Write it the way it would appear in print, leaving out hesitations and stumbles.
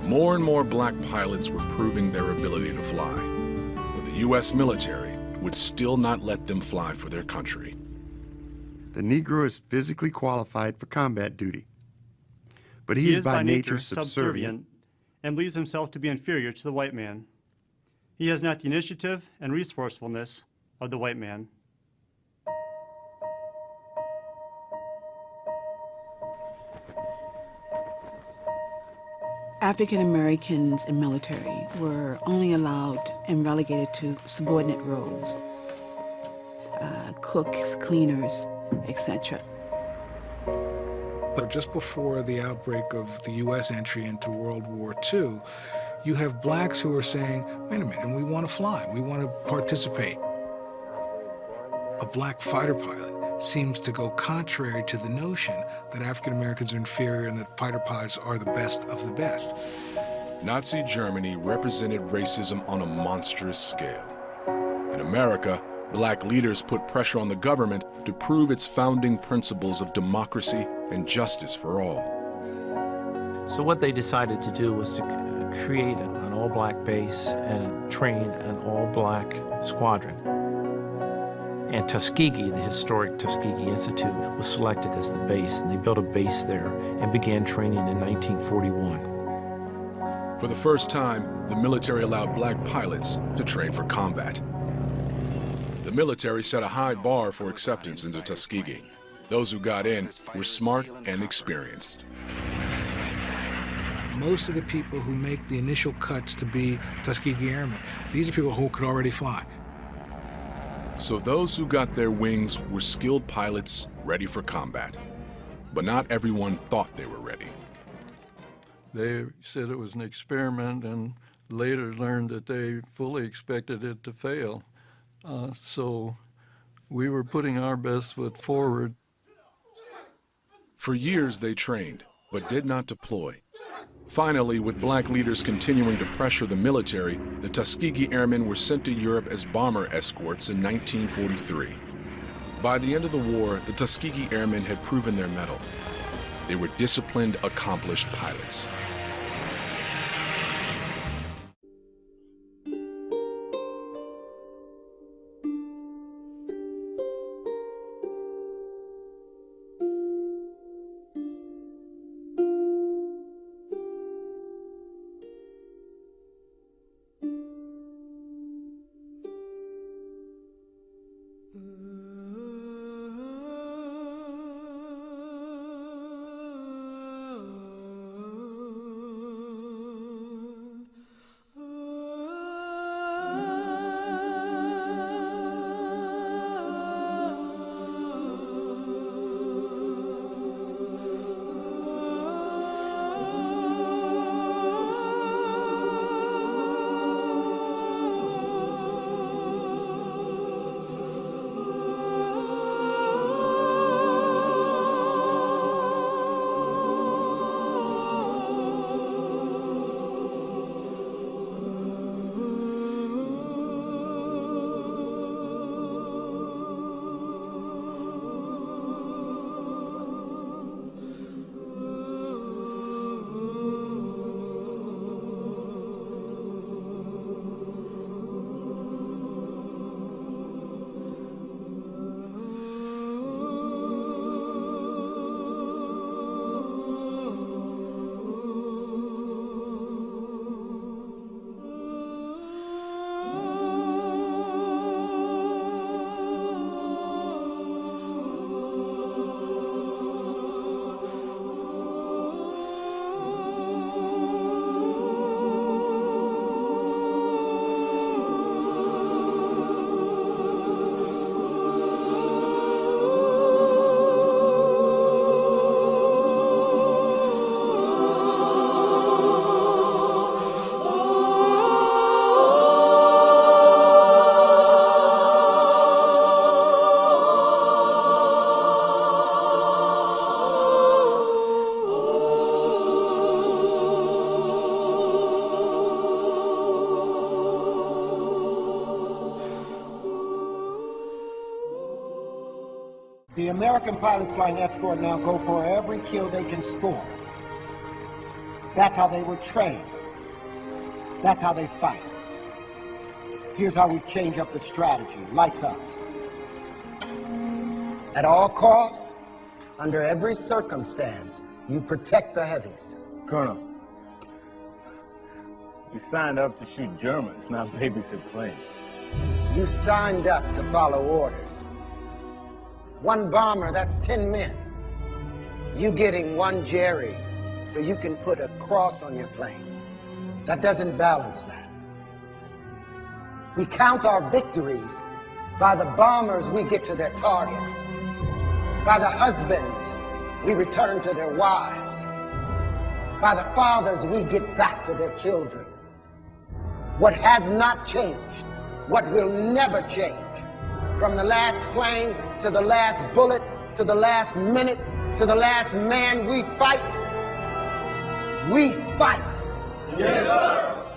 More and more black pilots were proving their ability to fly, but the U.S. military would still not let them fly for their country. The Negro is physically qualified for combat duty, but he is by nature subservient and believes himself to be inferior to the white man. He has not the initiative and resourcefulness of the white man. African Americans in military were only allowed and relegated to subordinate roles, cooks, cleaners, etc. But just before the outbreak of the U.S. entry into World War II, you have blacks who are saying, wait a minute, and we want to fly, we want to participate. A black fighter pilot seems to go contrary to the notion that African Americans are inferior and that fighter pilots are the best of the best. Nazi Germany represented racism on a monstrous scale. In America, black leaders put pressure on the government to prove its founding principles of democracy and justice for all. So what they decided to do was to create an all-black base and train an all-black squadron. And Tuskegee, the historic Tuskegee Institute, was selected as the base, and they built a base there and began training in 1941. For the first time, the military allowed black pilots to train for combat. The military set a high bar for acceptance into Tuskegee. Those who got in were smart and experienced. Most of the people who make the initial cuts to be Tuskegee Airmen, these are people who could already fly. So those who got their wings were skilled pilots ready for combat. But not everyone thought they were ready. They said it was an experiment and later learned that they fully expected it to fail. So we were putting our best foot forward. For years they trained, but did not deploy. Finally, with black leaders continuing to pressure the military, the Tuskegee Airmen were sent to Europe as bomber escorts in 1943. By the end of the war, the Tuskegee Airmen had proven their mettle. They were disciplined, accomplished pilots. The American pilots flying escort now go for every kill they can score. That's how they were trained. That's how they fight. Here's how we change up the strategy. Lights up. At all costs, under every circumstance, you protect the heavies. Colonel, you signed up to shoot Germans, not babysit planes. You signed up to follow orders. One bomber, that's 10 men. You getting one Jerry so you can put a cross on your plane. That doesn't balance that. We count our victories by the bombers we get to their targets, by the husbands we return to their wives, by the fathers we get back to their children. What has not changed, what will never change, from the last plane to the last bullet to the last minute to the last man, we fight. We fight. Yes, sir.